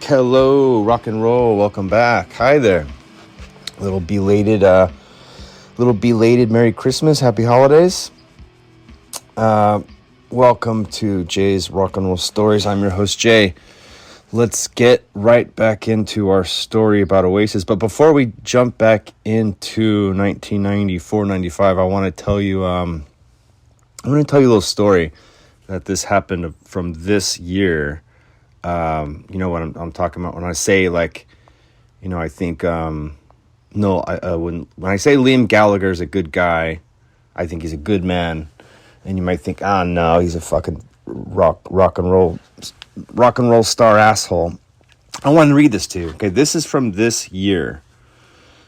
Hello, rock and roll. Welcome back. Hi there. Little belated Merry Christmas, Happy Holidays. Welcome to Jay's Rock and Roll Stories. I'm your host, Jay. Let's get right back into our story about Oasis. But before we jump back into 1994-95, I want to tell you a little story that this happened from this year. You know what I'm talking about when I say, like, you know, I think when I say Liam Gallagher is a good guy, I think he's a good man. And you might think, no, he's a fucking rock and roll star asshole. I want to read this to you. Okay, this is from this year.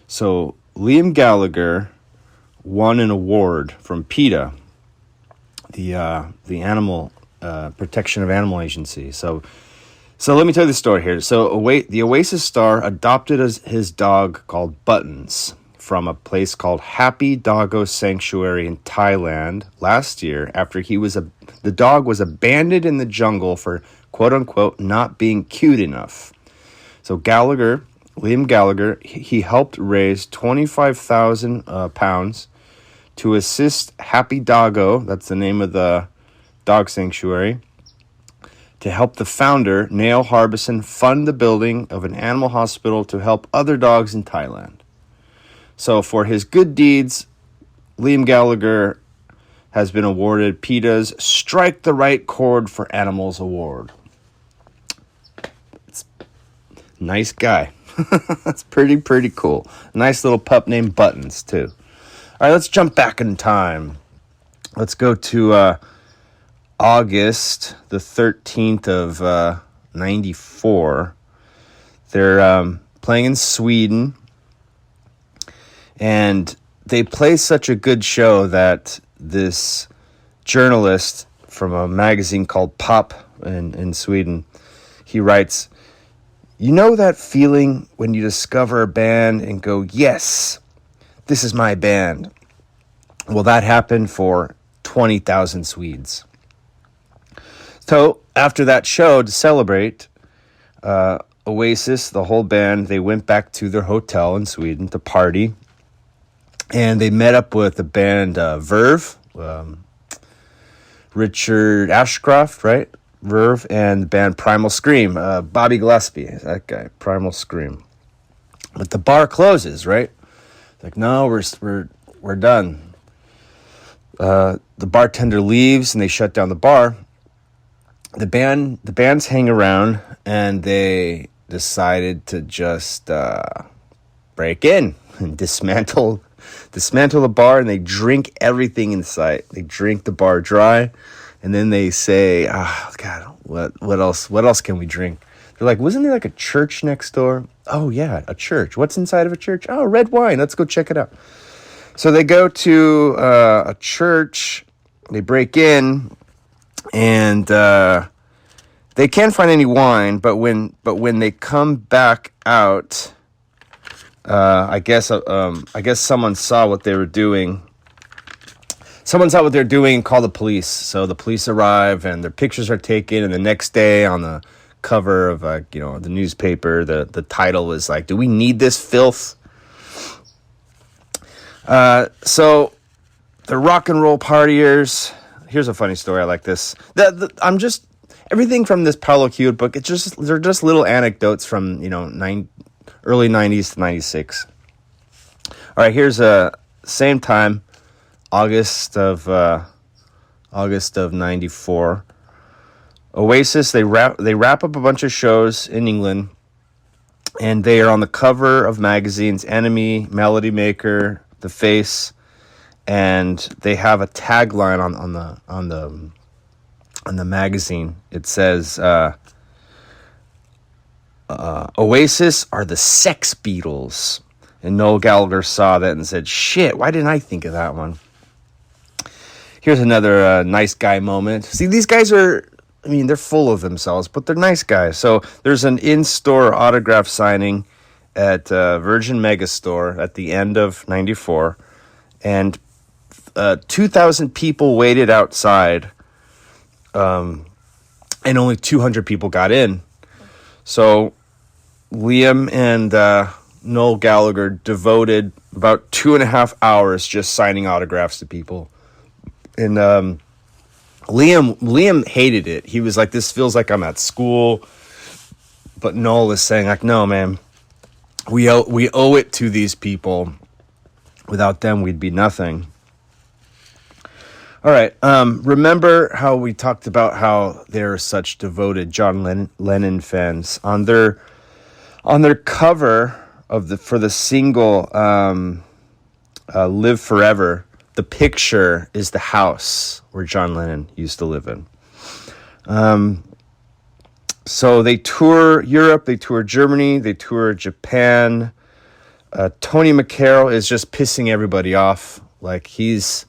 So Liam Gallagher won an award from PETA, the animal protection of animal agency. So let me tell you the story here. So the Oasis star adopted his dog called Buttons from a place called Happy Doggo Sanctuary in Thailand last year after the dog was abandoned in the jungle for quote unquote not being cute enough. So Liam Gallagher, he helped raise 25,000 pounds to assist Happy Doggo, that's the name of the dog sanctuary, to help the founder, Noel Harbison, fund the building of an animal hospital to help other dogs in Thailand. So for his good deeds, Liam Gallagher has been awarded PETA's Strike the Right Chord for Animals Award. It's nice guy. That's pretty cool. Nice little pup named Buttons, too. All right, let's jump back in time. Let's go to August the 13th of 94. They're playing in Sweden, and they play such a good show that this journalist from a magazine called Pop in Sweden, he writes, "You know that feeling when you discover a band and go, yes, this is my band?" Well, that happened for 20,000 Swedes. So after that show, to celebrate, Oasis, the whole band, they went back to their hotel in Sweden to party. And they met up with the band Verve, Richard Ashcroft, right? Verve, and the band Primal Scream, Bobby Gillespie, that guy, Primal Scream. But the bar closes, right? Like, no, we're done. The bartender leaves and they shut down the bar. The bands hang around and they decided to just break in and dismantle the bar, and they drink everything in sight. They drink the bar dry, and then they say, God, what else can we drink? They're like, wasn't there like a church next door? Oh yeah, a church. What's inside of a church? Oh, red wine. Let's go check it out. So they go to a church, they break in, and they can't find any wine, but when they come back out, I guess someone saw what they were doing. Someone saw what they're doing and called the police. So the police arrive and their pictures are taken. And the next day on the cover of the newspaper, the title was like, "Do we need this filth?" So the rock and roll partiers. Here's a funny story. I like this. Everything from this Paulo Coelho book. They're just little anecdotes from early 90s to 96. All right, here's same time, August of 94. Oasis, they wrap up a bunch of shows in England, and they are on the cover of magazines Enemy, Melody Maker, The Face, and they have a tagline on the magazine. It says, Oasis are the Sex Beatles. And Noel Gallagher saw that and said, shit, why didn't I think of that one? Here's another nice guy moment. See, these guys they're full of themselves, but they're nice guys. So there's an in-store autograph signing at Virgin Megastore at the end of 94. And 2,000 people waited outside. And only 200 people got in. So Liam and Noel Gallagher devoted about 2.5 hours just signing autographs to people. And Liam hated it. He was like, this feels like I'm at school. But Noel is saying, like, no, man, we owe it to these people. Without them, we'd be nothing. All right. Remember how we talked about how they're such devoted John Lennon fans on their cover for the single "Live Forever." The picture is the house where John Lennon used to live in. So they tour Europe, they tour Germany, they tour Japan. Tony McCarroll is just pissing everybody off. Like he's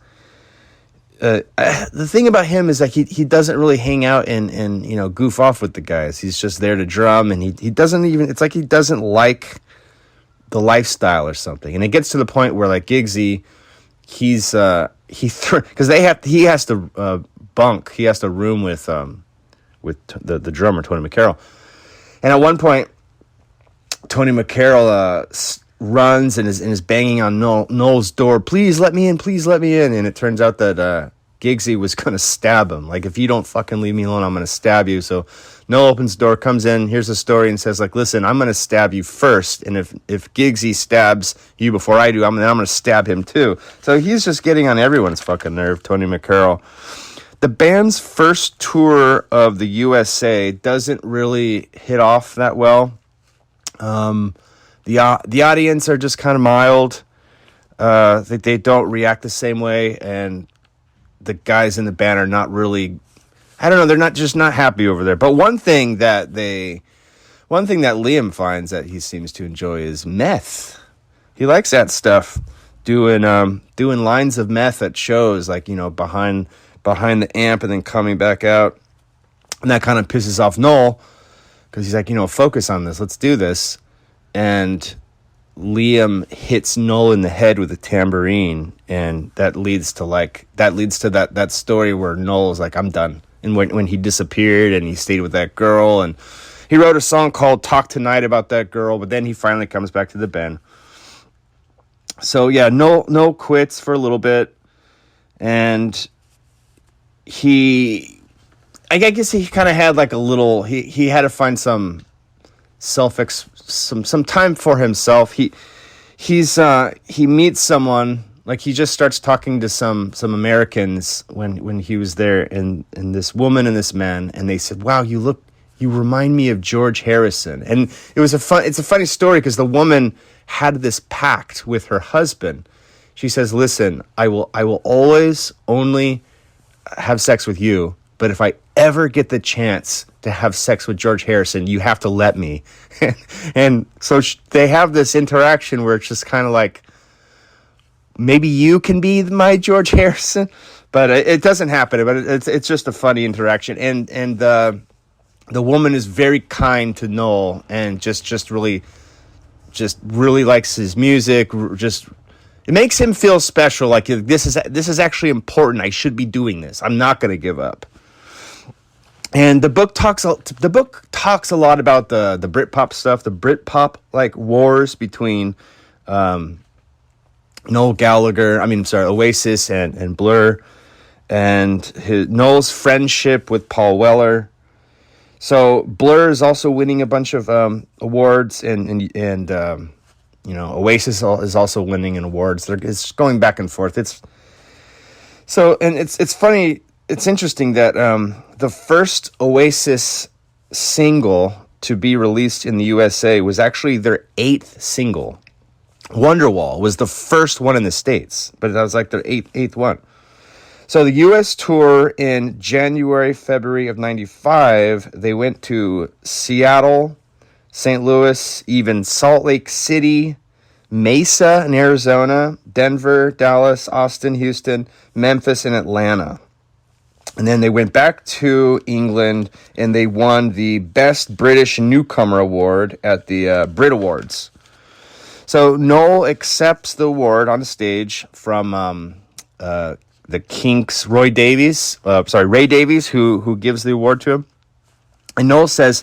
the thing about him is like he doesn't really hang out and goof off with the guys. He's just there to drum, and he doesn't even. It's like he doesn't like the lifestyle or something. And it gets to the point where like Giggsy, because he has to bunk. He has to room with the drummer Tony McCarroll. And at one point, Tony McCarroll runs and is banging on Noel's door. Please let me in. Please let me in. And it turns out that Giggsy was going to stab him. Like, if you don't fucking leave me alone, I'm going to stab you. So Noel opens the door, comes in, hears the story, and says, like, listen, I'm going to stab you first. And if Giggsy stabs you before I do, I'm going to stab him too. So he's just getting on everyone's fucking nerve, Tony McCarroll. The band's first tour of the USA doesn't really hit off that well. The audience are just kind of mild. They don't react the same way, and the guys in the band are not really. I don't know. They're not happy over there. But one thing that Liam finds that he seems to enjoy is meth. He likes that stuff. Doing lines of meth at shows, like behind the amp and then coming back out, and that kind of pisses off Noel because he's like, focus on this. Let's do this. And Liam hits Noel in the head with a tambourine, and that leads to that story where Noel's like, I'm done. And when he disappeared and he stayed with that girl, and he wrote a song called Talk Tonight about that girl, but then he finally comes back to the band. So yeah, Noel quits for a little bit, and I guess he kind of had like a little, he had to find some some time for himself. He meets someone, like he just starts talking to some Americans when he was there, and this woman and this man, and they said, wow, you remind me of George Harrison. And it's a funny story because the woman had this pact with her husband. She says, listen, I will always only have sex with you, but if I ever get the chance to have sex with George Harrison, you have to let me. And so they have this interaction where it's just kind of like, maybe you can be my George Harrison, but it doesn't happen. But it's just a funny interaction, and the woman is very kind to Noel and just really likes his music. It makes him feel special. Like this is actually important. I should be doing this. I'm not going to give up. And the book talks a lot about the Britpop stuff, the Britpop like wars between Noel Gallagher. Oasis and Blur, and Noel's friendship with Paul Weller. So Blur is also winning a bunch of awards, and Oasis is also winning an awards. It's going back and forth. It's funny. It's interesting that the first Oasis single to be released in the USA was actually their 8th single. Wonderwall was the first one in the States, but that was like their eighth one. So the U.S. tour in January, February of 95, they went to Seattle, St. Louis, even Salt Lake City, Mesa in Arizona, Denver, Dallas, Austin, Houston, Memphis, and Atlanta. And then they went back to England, and they won the Best British Newcomer Award at the Brit Awards. So Noel accepts the award on the stage from the Kinks' Ray Davies, who gives the award to him. And Noel says,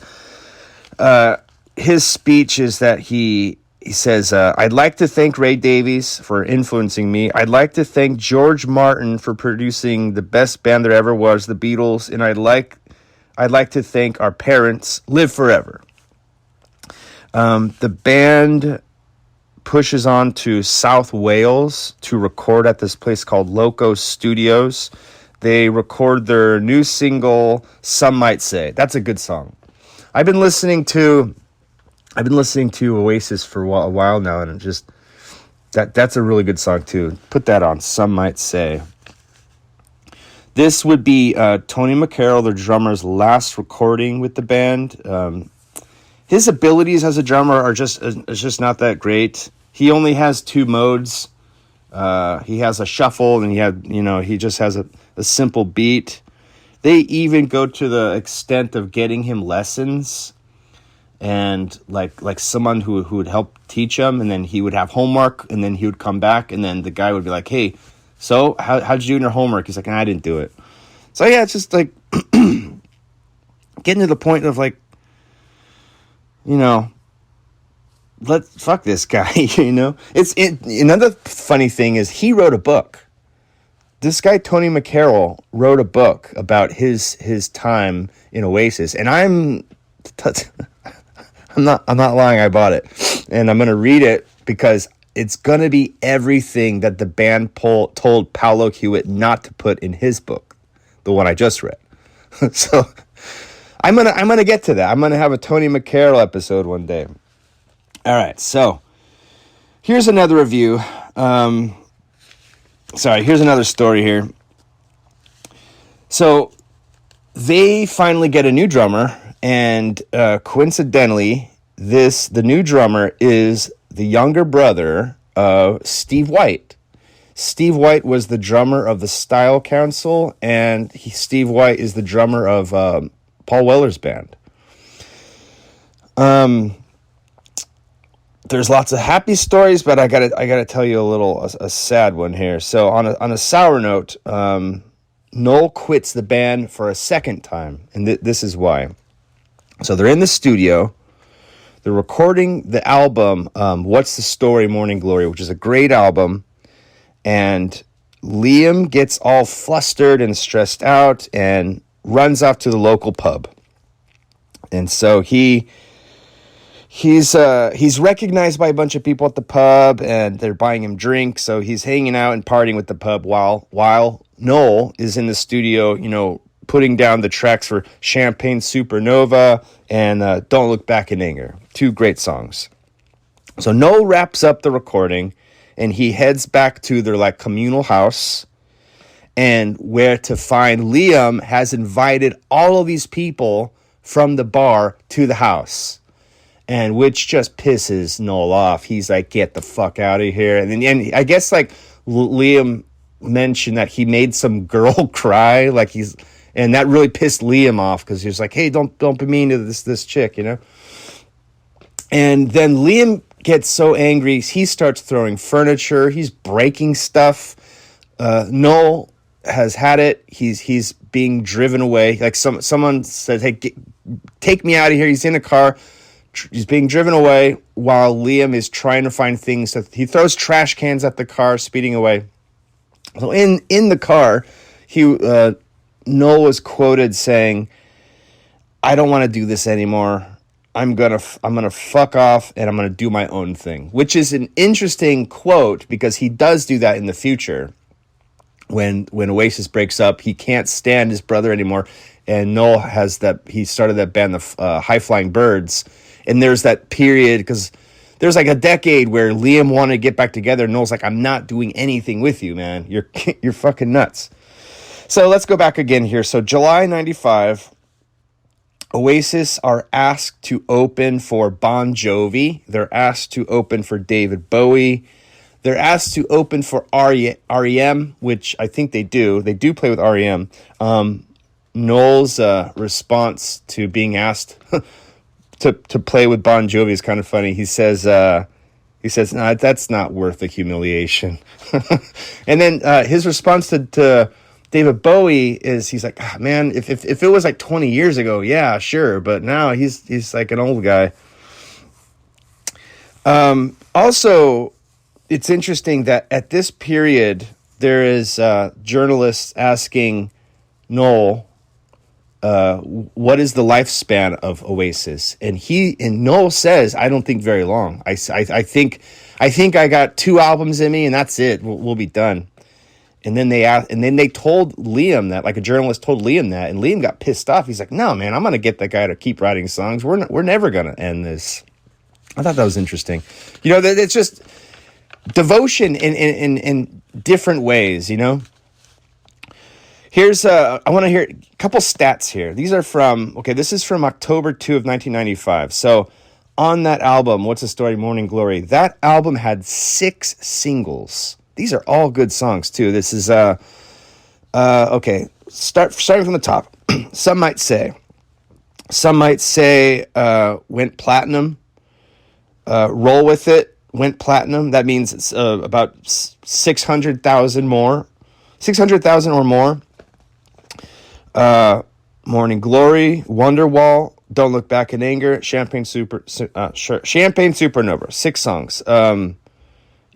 his speech is that he says, I'd like to thank Ray Davies for influencing me. I'd like to thank George Martin for producing the best band there ever was, the Beatles, and I'd like to thank our parents. Live forever. The band pushes on to South Wales to record at this place called Loco Studios. They record their new single, Some Might Say. That's a good song. I've been listening to Oasis for a while now, and just that's a really good song too. Put that on, Some Might Say. This would be Tony McCarroll, their drummer's last recording with the band. His abilities as a drummer are just not that great. He only has two modes. He has a shuffle, and he just has a simple beat. They even go to the extent of getting him lessons, and like someone who would help teach him, and then he would have homework, and then he would come back, and then the guy would be like, "Hey, so how'd you do in your homework?" He's like, "I didn't do it." So yeah, it's just like getting to the point of like, fuck this guy, Another funny thing is he wrote a book. This guy, Tony McCarroll, wrote a book about his time in Oasis, and I'm not lying. I bought it, and I'm going to read it because it's going to be everything that the band told Paolo Hewitt not to put in his book, the one I just read. So I'm gonna get to that. I'm gonna have a Tony McCarroll episode one day. All right, so here's another review. Here's another story here. So they finally get a new drummer, and coincidentally, the new drummer is the younger brother of Steve White. Steve White was the drummer of the Style Council, and Steve White is the drummer of Paul Weller's band. There's lots of happy stories, but I gotta tell you a sad one here. So on a sour note, Noel quits the band for a second time, and this is why. So they're in the studio, they're recording the album, What's the Story, Morning Glory, which is a great album, and Liam gets all flustered and stressed out and runs off to the local pub. And so he's recognized by a bunch of people at the pub, and they're buying him drinks. So he's hanging out and partying with the pub while Noel is in the studio, putting down the tracks for Champagne Supernova and Don't Look Back in Anger. Two great songs. So Noel wraps up the recording, and he heads back to their communal house, and where to find Liam has invited all of these people from the bar to the house, and which just pisses Noel off. He's like, "Get the fuck out of here!" And I guess Liam mentioned that he made some girl cry, and that really pissed Liam off because he was like, "Hey, don't be mean to this chick," And then Liam gets so angry, he starts throwing furniture. He's breaking stuff. Noel has had it. He's being driven away. Someone said, "Hey, take me out of here." He's in a car. He's being driven away while Liam is trying to find things. So he throws trash cans at the car, speeding away. So in the car, Noel was quoted saying, "I don't want to do this anymore. I'm gonna fuck off, and I'm gonna do my own thing," which is an interesting quote because he does do that in the future. When Oasis breaks up, he can't stand his brother anymore, and Noel he started that band, the High Flying Birds, and there's that period because there's a decade where Liam wanted to get back together. And Noel's like, "I'm not doing anything with you, man. You're fucking nuts." So let's go back again here. So July '95. Oasis are asked to open for Bon Jovi. They're asked to open for David Bowie. They're asked to open for REM, which I think they do. They do play with REM. Noel's response to being asked to play with Bon Jovi is kind of funny. He says, "No, that's not worth the humiliation." And then his response to David Bowie is, he's like, man, if it was 20 years ago, yeah, sure, but now he's like an old guy. Also, it's interesting that at this period, there is journalists asking Noel, what is the lifespan of Oasis? And Noel says, I don't think very long. I think I got 2 albums in me, and that's it. We'll be done. And then they told Liam that, like a journalist told Liam that, and Liam got pissed off. He's like, "No, man, I'm gonna get that guy to keep writing songs. We're never gonna end this." I thought that was interesting. It's just devotion in different ways. Here's I want to hear a couple stats here. These are this is from October 2 of 1995. So on that album, What's the Story, Morning Glory, that album had 6 singles. These are all good songs too. This is starting from the top. Some might say went platinum. Roll With It went platinum. That means it's about 600,000 or more. Morning Glory, Wonderwall, Don't Look Back in Anger, Champagne Supernova. 6 songs.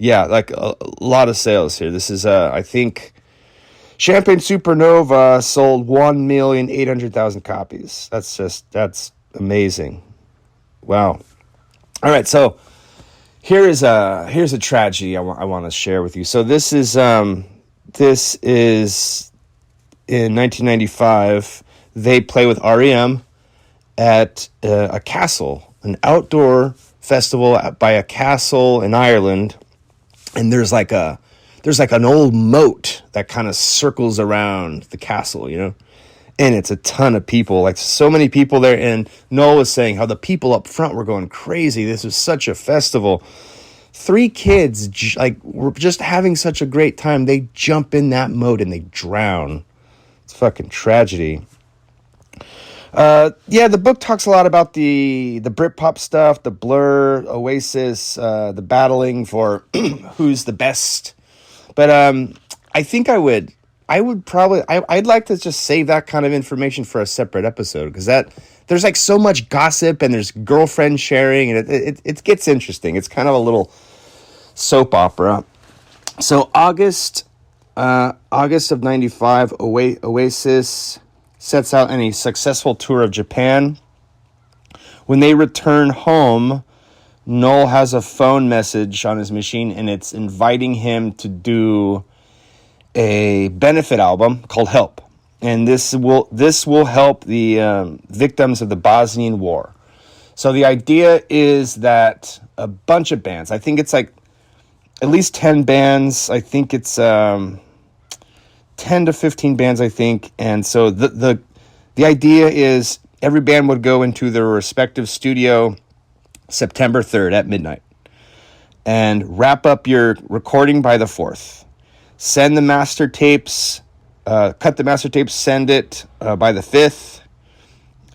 Like a lot of sales here. This is I think Champagne Supernova sold 1,800,000 copies. That's amazing. Wow. All right, so here's a tragedy I want to share with you. So this is in 1995. They play with REM at a castle, an outdoor festival by a castle in Ireland, and there's like an old moat that kind of circles around the castle, and it's a ton of people, like so many people there. And Noel was saying how the people up front were going crazy. This was such a festival. 3 kids were just having such a great time. They jump in that moat and they drown. It's fucking tragedy. The book talks a lot about the Britpop stuff, the Blur, Oasis, the battling for who's the best. But I think I'd like to just save that kind of information for a separate episode, because there's like so much gossip and there's girlfriend sharing, and it gets interesting. It's kind of a little soap opera. So August of 95, Oasis sets out on a successful tour of Japan. When they return home, Noel has a phone message on his machine, and it's inviting him to do a benefit album called Help. And this will help the victims of the Bosnian War. So the idea is that a bunch of bands, I think it's like at least 10 bands, I think it's 10 to 15 bands, I think. And so the idea is every band would go into their respective studio September 3rd at midnight and wrap up your recording by the 4th. Send the master tapes, cut the master tapes, send it by the 5th,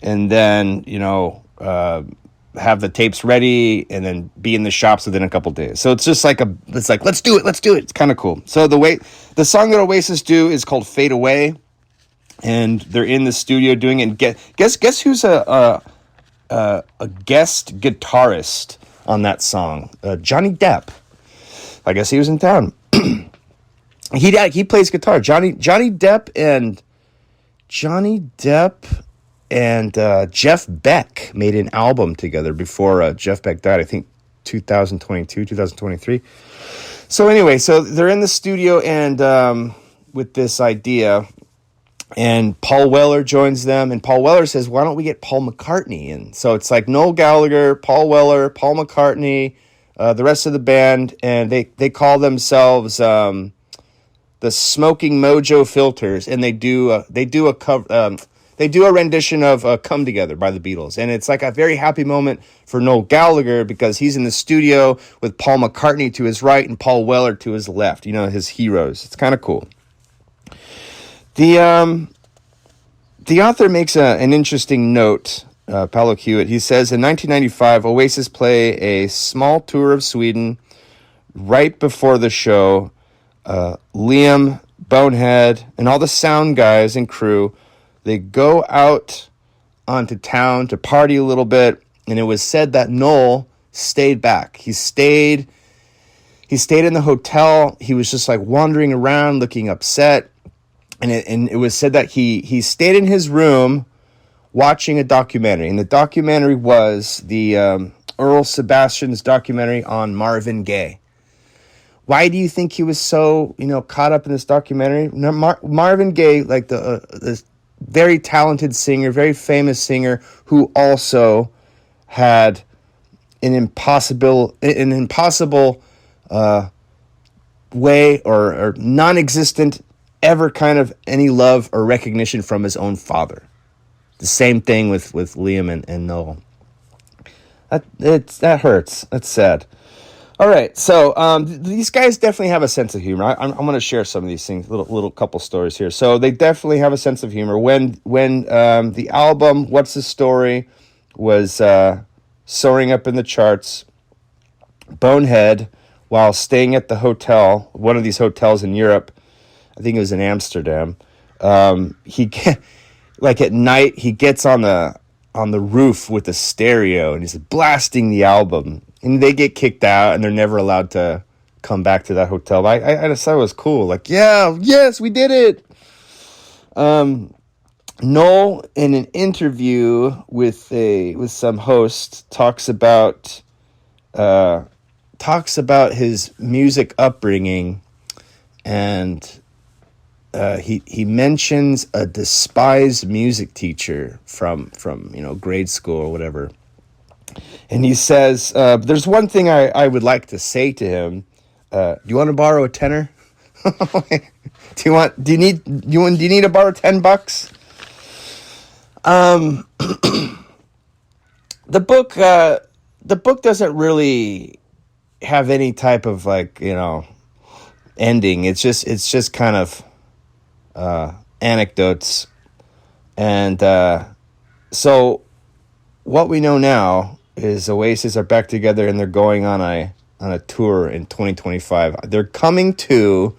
and then, have the tapes ready and then be in the shops within a couple days. So it's just like let's do it. It's kind of cool. So the song that Oasis do is called Fade Away, and they're in the studio doing it. And guess who's a guest guitarist on that song? Johnny Depp. I guess he was in town. He plays guitar. Johnny Depp and Jeff Beck made an album together before Jeff Beck died. I think 2022, 2023. So anyway, so they're in the studio and with this idea, and Paul Weller joins them, and Paul Weller says, "Why don't we get Paul McCartney in?" So it's like Noel Gallagher, Paul Weller, Paul McCartney, the rest of the band, and they call themselves the Smoking Mojo Filters, and they do a rendition of "Come Together" by the Beatles. And it's like a very happy moment for Noel Gallagher because he's in the studio with Paul McCartney to his right and Paul Weller to his left, his heroes. It's kind of cool. The author makes an interesting note, Paolo Hewitt. He says, in 1995, Oasis play a small tour of Sweden. Right before the show, Liam, Bonehead, and all the sound guys and crew, they go out onto town to party a little bit, and it was said that Noel stayed back. He stayed in the hotel. He was just like wandering around, looking upset. And it was said that he stayed in his room watching a documentary. And the documentary was the Earl Sebastian's documentary on Marvin Gaye. Why do you think he was so, caught up in this documentary? Marvin Gaye, like this very talented singer, very famous singer, who also had an impossible way or non-existent ever kind of any love or recognition from his own father. The same thing with Liam and Noel. That hurts. That's sad. All right, so these guys definitely have a sense of humor. I'm going to share some of these things, little couple stories here. So they definitely have a sense of humor. When the album "What's the Story" was soaring up in the charts, Bonehead, while staying at the hotel, one of these hotels in Europe, I think it was in Amsterdam, like at night he gets on the roof with a stereo and he's blasting the album. And they get kicked out, and they're never allowed to come back to that hotel. I just thought it was cool. Like, yes, we did it. Noel, in an interview with some host, talks about his music upbringing, and he mentions a despised music teacher from grade school or whatever. And he says, there's one thing I would like to say to him. Do you want to borrow a tenner? Do you need to borrow $10? The book doesn't really have any type of ending. It's just kind of anecdotes. And so what we know now is Oasis are back together, and they're going on a tour in 2025. They're coming to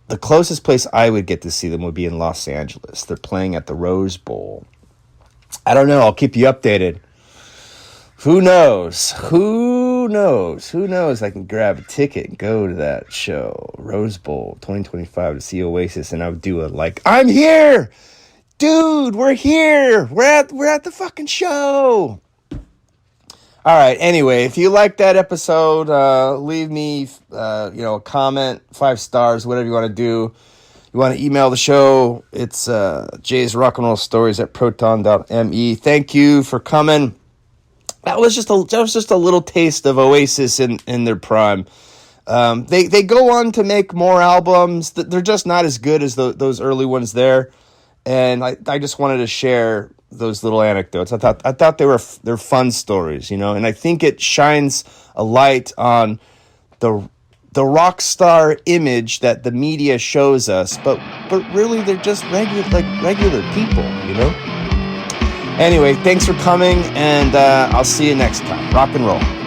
the closest place I would get to see them would be in Los Angeles. They're playing at the Rose Bowl. I don't know. I'll keep you updated. Who knows? I can grab a ticket and go to that show, Rose Bowl 2025, to see Oasis, and I would do I'm here. Dude, we're here. We're at the fucking show. All right. Anyway, if you like that episode, leave me, a comment, 5 stars, whatever you want to do. You want to email the show? It's jaysrockandrollstories at proton.me. Thank you for coming. That was just a little taste of Oasis in their prime. They go on to make more albums. They're just not as good as those early ones there. And I just wanted to share those little anecdotes. I thought they're fun stories, and I think it shines a light on the rock star image that the media shows us, but really they're just regular people, Anyway, thanks for coming, and I'll see you next time. Rock and roll.